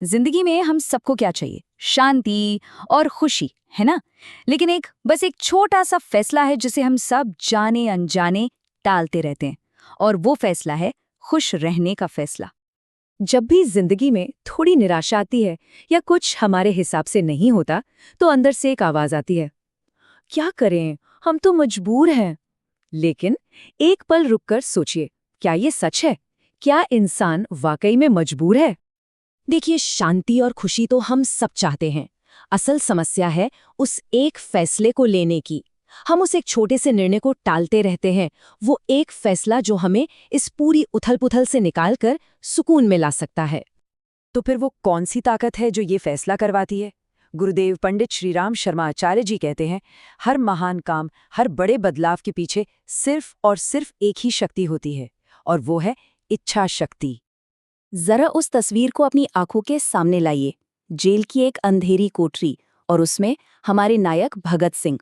जिंदगी में हम सबको क्या चाहिए? शांति और खुशी, है ना? लेकिन बस एक छोटा सा फैसला है जिसे हम सब जाने अनजाने टालते रहते हैं, और वो फैसला है खुश रहने का फैसला। जब भी जिंदगी में थोड़ी निराशा आती है या कुछ हमारे हिसाब से नहीं होता, तो अंदर से एक आवाज आती है, क्या करें, हम तो मजबूर हैं। लेकिन एक पल रुककर सोचिए, क्या ये सच है? क्या इंसान वाकई में मजबूर है? देखिए, शांति और खुशी तो हम सब चाहते हैं। असल समस्या है उस एक फैसले को लेने की। हम उस एक छोटे से निर्णय को टालते रहते हैं, वो एक फैसला जो हमें इस पूरी उथल-पुथल से निकालकर सुकून में ला सकता है। तो फिर वो कौन सी ताकत है जो ये फैसला करवाती है? गुरुदेव पंडित श्रीराम शर्मा आचार्य जी कहते हैं, हर महान काम, हर बड़े बदलाव के पीछे सिर्फ और सिर्फ एक ही शक्ति होती है, और वो है इच्छा शक्ति। जरा उस तस्वीर को अपनी आंखों के सामने लाइए। जेल की एक अंधेरी कोठरी, और उसमें हमारे नायक भगत सिंह।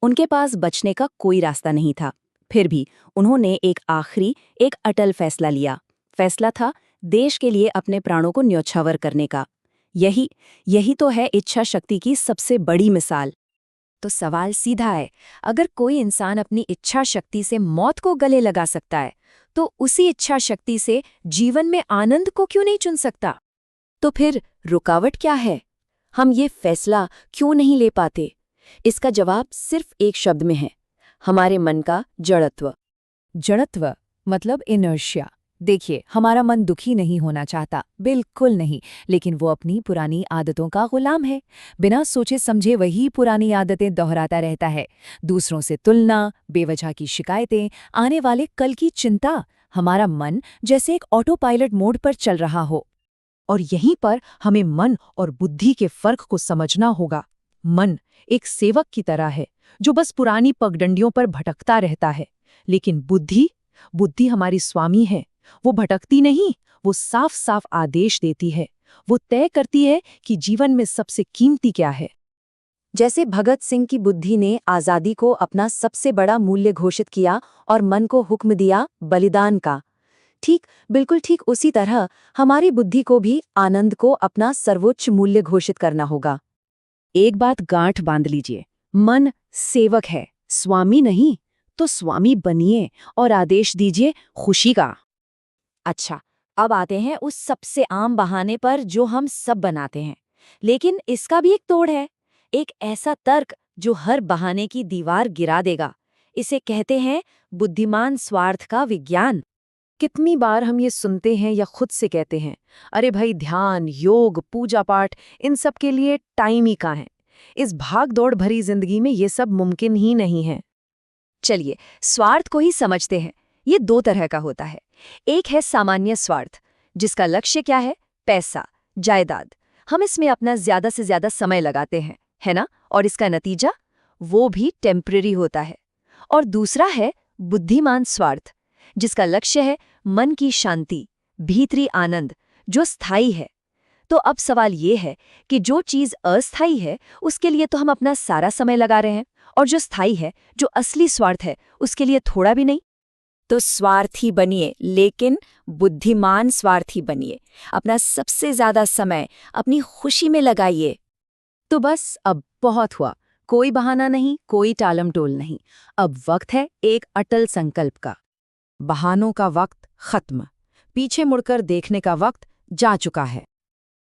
उनके पास बचने का कोई रास्ता नहीं था। फिर भी उन्होंने एक अटल फैसला लिया। फैसला था देश के लिए अपने प्राणों को न्यौछावर करने का। यही तो है इच्छा शक्ति की सबसे बड़ी मिसाल। तो सवाल सीधा है, अगर कोई इंसान अपनी इच्छा शक्ति से मौत को गले लगा सकता है, तो उसी इच्छा शक्ति से जीवन में आनंद को क्यों नहीं चुन सकता? तो फिर रुकावट क्या है? हम ये फैसला क्यों नहीं ले पाते? इसका जवाब सिर्फ एक शब्द में है, हमारे मन का जड़त्व। जड़त्व मतलब इनर्शिया। देखिए, हमारा मन दुखी नहीं होना चाहता, बिल्कुल नहीं, लेकिन वो अपनी पुरानी आदतों का गुलाम है। बिना सोचे समझे वही पुरानी आदतें दोहराता रहता है। दूसरों से तुलना, बेवजह की शिकायतें, आने वाले कल की चिंता। हमारा मन जैसे एक ऑटो पायलट मोड पर चल रहा हो। और यहीं पर हमें मन और बुद्धि के फर्क को समझना होगा। मन एक सेवक की तरह है जो बस पुरानी पगडंडियों पर भटकता रहता है, लेकिन बुद्धि हमारी स्वामी है। वो भटकती नहीं, वो साफ साफ आदेश देती है। वो तय करती है कि जीवन में सबसे कीमती क्या है। जैसे भगत सिंह की बुद्धि ने आजादी को अपना सबसे बड़ा मूल्य घोषित किया और मन को हुक्म दिया बलिदान का, बिल्कुल ठीक उसी तरह हमारी बुद्धि को भी आनंद को अपना सर्वोच्च मूल्य घोषित करना होगा। एक बात गांठ बांध लीजिए, मन सेवक है, स्वामी नहीं। तो स्वामी बनिए और आदेश दीजिए खुशी का। अच्छा, अब आते हैं उस सबसे आम बहाने पर जो हम सब बनाते हैं, लेकिन इसका भी एक तोड़ है। एक ऐसा तर्क जो हर बहाने की दीवार गिरा देगा। इसे कहते हैं बुद्धिमान स्वार्थ का विज्ञान। कितनी बार हम ये सुनते हैं या खुद से कहते हैं, अरे भाई, ध्यान, योग, पूजा पाठ, इन सब के लिए टाइम ही कहाँ है। इस भाग दौड़ भरी जिंदगी में ये सब मुमकिन ही नहीं है। चलिए, स्वार्थ को ही समझते हैं। ये दो तरह का होता है। एक है सामान्य स्वार्थ, जिसका लक्ष्य क्या है? पैसा, जायदाद। हम इसमें अपना ज्यादा से ज्यादा समय लगाते हैं, है ना? और इसका नतीजा वो भी टेम्परेरी होता है। और दूसरा है बुद्धिमान स्वार्थ, जिसका लक्ष्य है मन की शांति, भीतरी आनंद, जो स्थायी है। तो अब सवाल ये है कि जो चीज अस्थायी है उसके लिए तो हम अपना सारा समय लगा रहे हैं, और जो स्थायी है, जो असली स्वार्थ है, उसके लिए थोड़ा भी नहीं। तो स्वार्थी बनिए, लेकिन बुद्धिमान स्वार्थी बनिए। अपना सबसे ज्यादा समय अपनी खुशी में लगाइए। तो बस अब बहुत हुआ, कोई बहाना नहीं, कोई टालम टोल नहीं। अब वक्त है एक अटल संकल्प का। बहानों का वक्त खत्म, पीछे मुड़कर देखने का वक्त जा चुका है।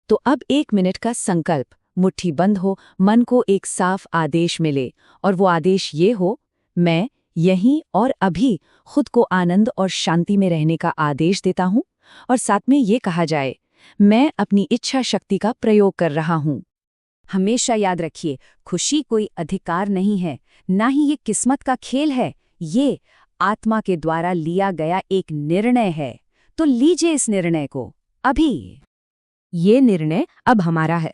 तो अब 1 मिनट का संकल्प, मुट्ठी बंद हो, मन को एक साफ आदेश मिले, और वो आदेश ये हो, मैं यहीं और अभी खुद को आनंद और शांति में रहने का आदेश देता हूँ। और साथ में ये कहा जाए, मैं अपनी इच्छा शक्ति का प्रयोग कर रहा हूँ। हमेशा याद रखिए, खुशी कोई अधिकार नहीं है, ना ही ये किस्मत का खेल है। ये आत्मा के द्वारा लिया गया एक निर्णय है। तो लीजिए इस निर्णय को अभी। ये निर्णय अब हमारा है।